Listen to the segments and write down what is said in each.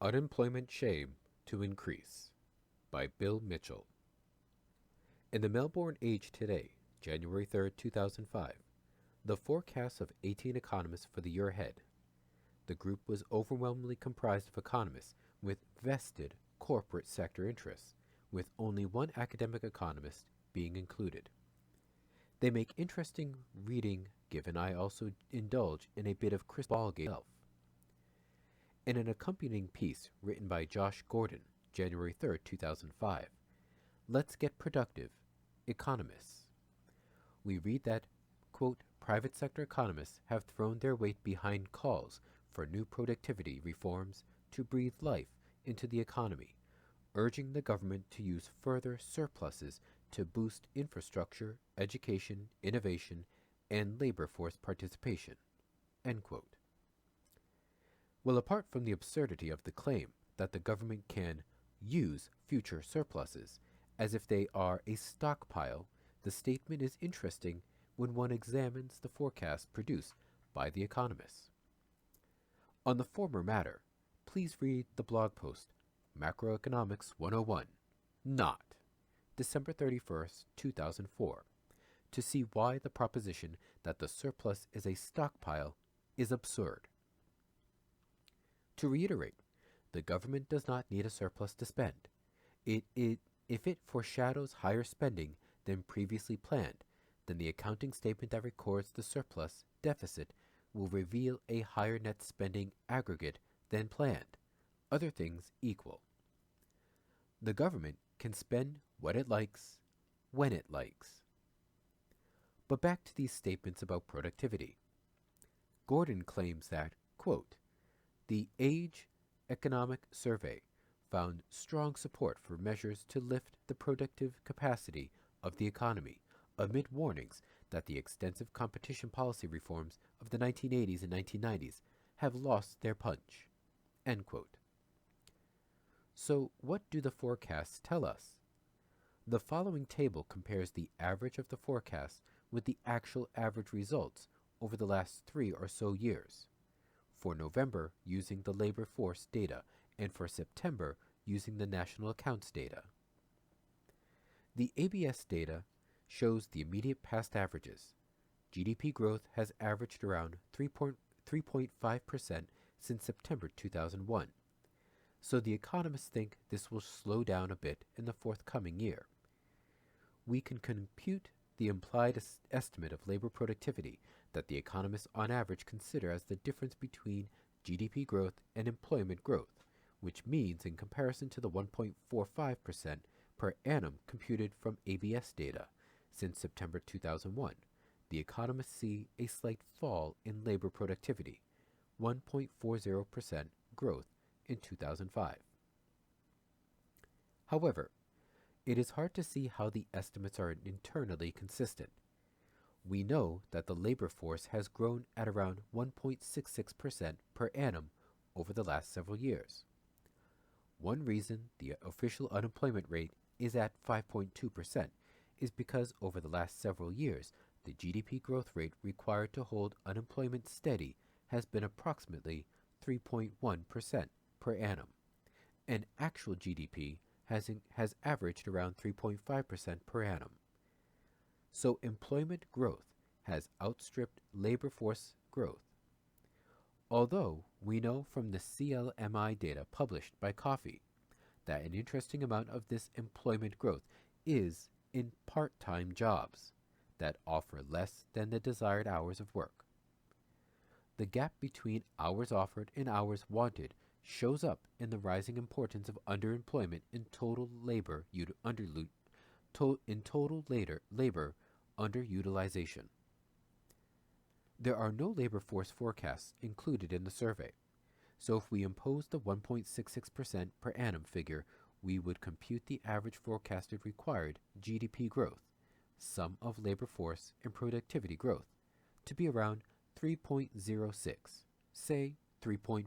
Unemployment Shame to Increase by Bill Mitchell. In the Melbourne Age today, January 3rd, 2005, the forecasts of 18 economists for the year ahead. The group was overwhelmingly comprised of economists with vested corporate sector interests, with only one academic economist being included. They make interesting reading given I also indulge in a bit of crystal ball game myself. In an accompanying piece written by Josh Gordon, January 3rd, 2005, Let's Get Productive, Economists, we read that, quote, private sector economists have thrown their weight behind calls for new productivity reforms to breathe life into the economy, urging the government to use further surpluses to boost infrastructure, education, innovation, and labor force participation. End quote. Well, apart from the absurdity of the claim that the government can use future surpluses as if they are a stockpile, the statement is interesting when one examines the forecast produced by the economists. On the former matter, please read the blog post Macroeconomics 101, not December 31st, 2004, to see why the proposition that the surplus is a stockpile is absurd. To reiterate, the government does not need a surplus to spend. If it foreshadows higher spending than previously planned, then the accounting statement that records the surplus deficit will reveal a higher net spending aggregate than planned, other things equal. The government can spend what it likes, when it likes. But back to these statements about productivity. Gordon claims that, quote, the Age Economic Survey found strong support for measures to lift the productive capacity of the economy amid warnings that the extensive competition policy reforms of the 1980s and 1990s have lost their punch. End quote. So what do the forecasts tell us? The following table compares the average of the forecast with the actual average results over the last 3 or so years. For November using the labor force data, and for September using the national accounts data. The ABS data shows the immediate past averages. GDP growth has averaged around 3.5% since September 2001, so the economists think this will slow down a bit in the forthcoming year. We can compute the implied estimate of labor productivity that the economists on average consider as the difference between GDP growth and employment growth, which means in comparison to the 1.45% per annum computed from ABS data since September 2001, the economists see a slight fall in labor productivity, 1.40% growth in 2005. However, it is hard to see how the estimates are internally consistent. We know that the labor force has grown at around 1.66% per annum over the last several years. One reason the official unemployment rate is at 5.2% is because over the last several years, the GDP growth rate required to hold unemployment steady has been approximately 3.1% per annum, and actual GDP has averaged around 3.5% per annum. So employment growth has outstripped labor force growth. Although we know from the CLMI data published by Coffey that an interesting amount of this employment growth is in part-time jobs that offer less than the desired hours of work. The gap between hours offered and hours wanted shows up in the rising importance of underemployment in total labor underutilization. There are no labor force forecasts included in the survey, so if we impose the 1.66% per annum figure, we would compute the average forecasted required GDP growth, sum of labor force and productivity growth, to be around 3.06, say 3.1.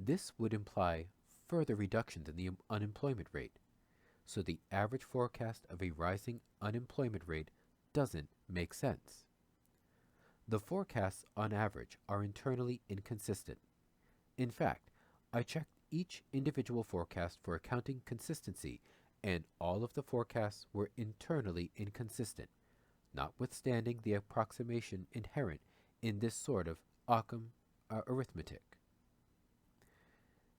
This would imply further reductions in the unemployment rate, so the average forecast of a rising unemployment rate doesn't make sense. The forecasts on average are internally inconsistent. In fact, I checked each individual forecast for accounting consistency, and all of the forecasts were internally inconsistent, notwithstanding the approximation inherent in this sort of Occam arithmetic.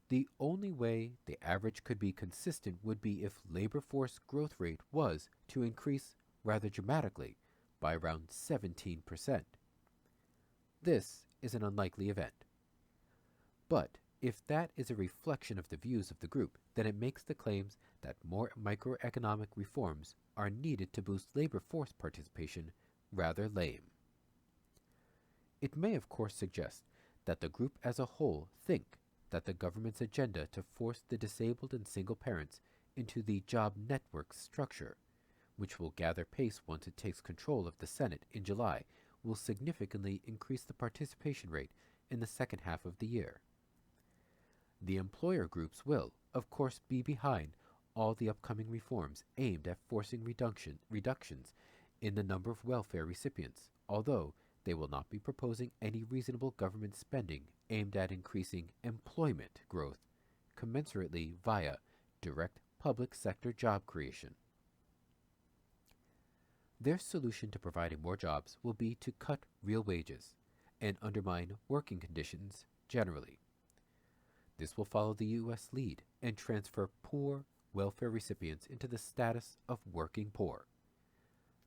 The only way the average could be consistent would be if labor force growth rate was to increase rather dramatically by around 17%. This is an unlikely event. But if that is a reflection of the views of the group, then it makes the claims that more microeconomic reforms are needed to boost labor force participation rather lame. It may of course suggest that the group as a whole think that the government's agenda to force the disabled and single parents into the job network structure, which will gather pace once it takes control of the Senate in July, will significantly increase the participation rate in the second half of the year. The employer groups will, of course, be behind all the upcoming reforms aimed at forcing reductions in the number of welfare recipients, although they will not be proposing any reasonable government spending aimed at increasing employment growth commensurately via direct public sector job creation. Their solution to providing more jobs will be to cut real wages and undermine working conditions generally. This will follow the U.S. lead and transfer poor welfare recipients into the status of working poor.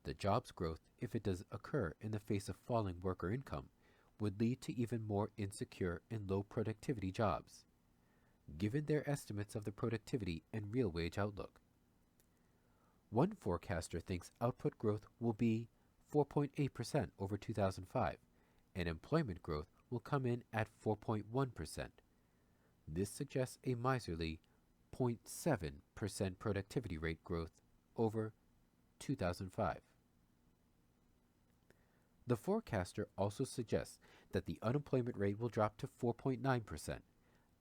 The jobs growth, if it does occur in the face of falling worker income, would lead to even more insecure and low productivity jobs, given their estimates of the productivity and real wage outlook. One forecaster thinks output growth will be 4.8% over 2005, and employment growth will come in at 4.1%. This suggests a miserly 0.7% productivity rate growth over 2005. The forecaster also suggests that the unemployment rate will drop to 4.9%,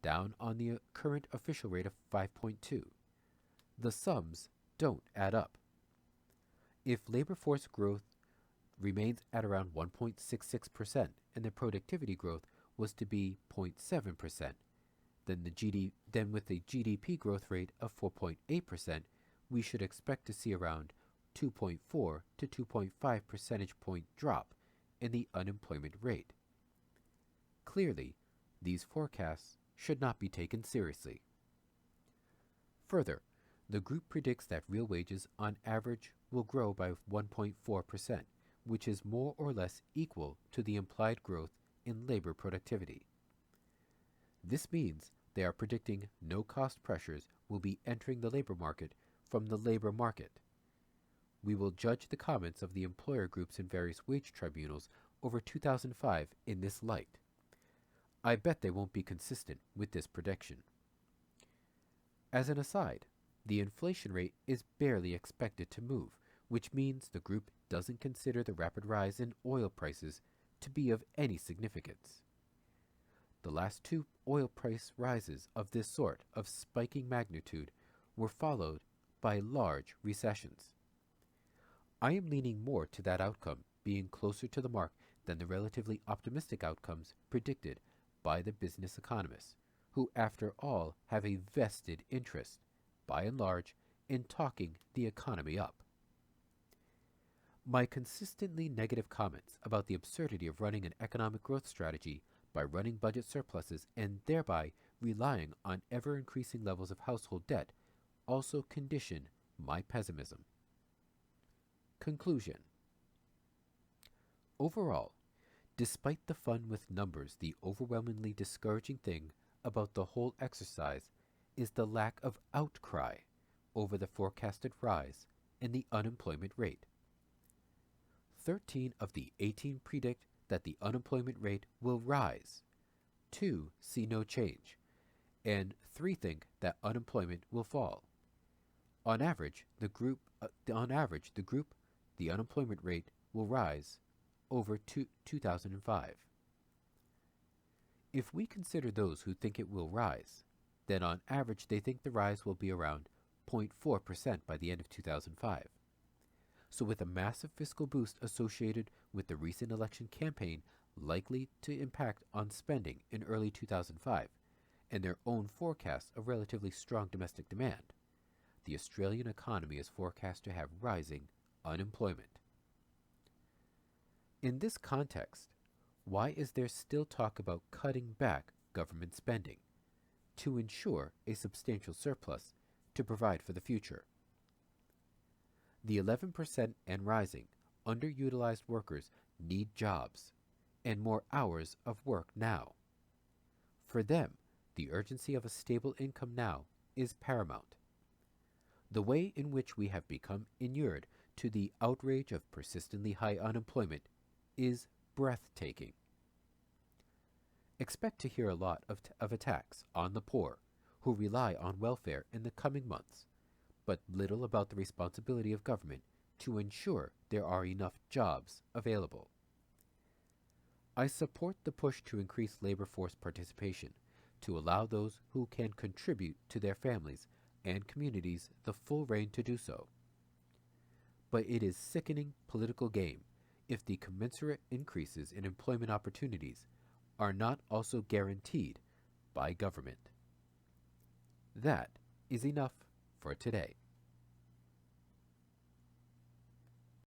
down on the current official rate of 5.2. The sums don't add up. If labor force growth remains at around 1.66% and the productivity growth was to be 0.7%, then with a GDP growth rate of 4.8%, we should expect to see around 2.4 to 2.5 percentage point drop in the unemployment rate. Clearly, these forecasts should not be taken seriously. Further, the group predicts that real wages on average will grow by 1.4%, which is more or less equal to the implied growth in labor productivity. This means they are predicting no cost pressures will be entering the labor market from the labor market. We will judge the comments of the employer groups in various wage tribunals over 2005 in this light. I bet they won't be consistent with this prediction. As an aside, the inflation rate is barely expected to move, which means the group doesn't consider the rapid rise in oil prices to be of any significance. The last two oil price rises of this sort of spiking magnitude were followed by large recessions. I am leaning more to that outcome being closer to the mark than the relatively optimistic outcomes predicted by the business economists, who after all have a vested interest, by and large, in talking the economy up. My consistently negative comments about the absurdity of running an economic growth strategy by running budget surpluses and thereby relying on ever-increasing levels of household debt also condition my pessimism. Conclusion. Overall, despite the fun with numbers, the overwhelmingly discouraging thing about the whole exercise is the lack of outcry over the forecasted rise in the unemployment rate. 13 of the 18 predict that the unemployment rate will rise, 2 see no change, and 3 think that unemployment will fall. On average, the unemployment rate will rise over 2005. If we consider those who think it will rise, then on average they think the rise will be around 0.4% by the end of 2005. So with a massive fiscal boost associated with the recent election campaign likely to impact on spending in early 2005, and their own forecasts of relatively strong domestic demand, the Australian economy is forecast to have rising unemployment. In this context, why is there still talk about cutting back government spending to ensure a substantial surplus to provide for the future? The 11% and rising underutilized workers need jobs and more hours of work now. For them, the urgency of a stable income now is paramount. The way in which we have become inured to the outrage of persistently high unemployment is breathtaking. Expect to hear a lot of attacks on the poor who rely on welfare in the coming months, but little about the responsibility of government to ensure there are enough jobs available. I support the push to increase labor force participation to allow those who can contribute to their families and communities the full rein to do so. But it is sickening political game if the commensurate increases in employment opportunities are not also guaranteed by government. That is enough for today.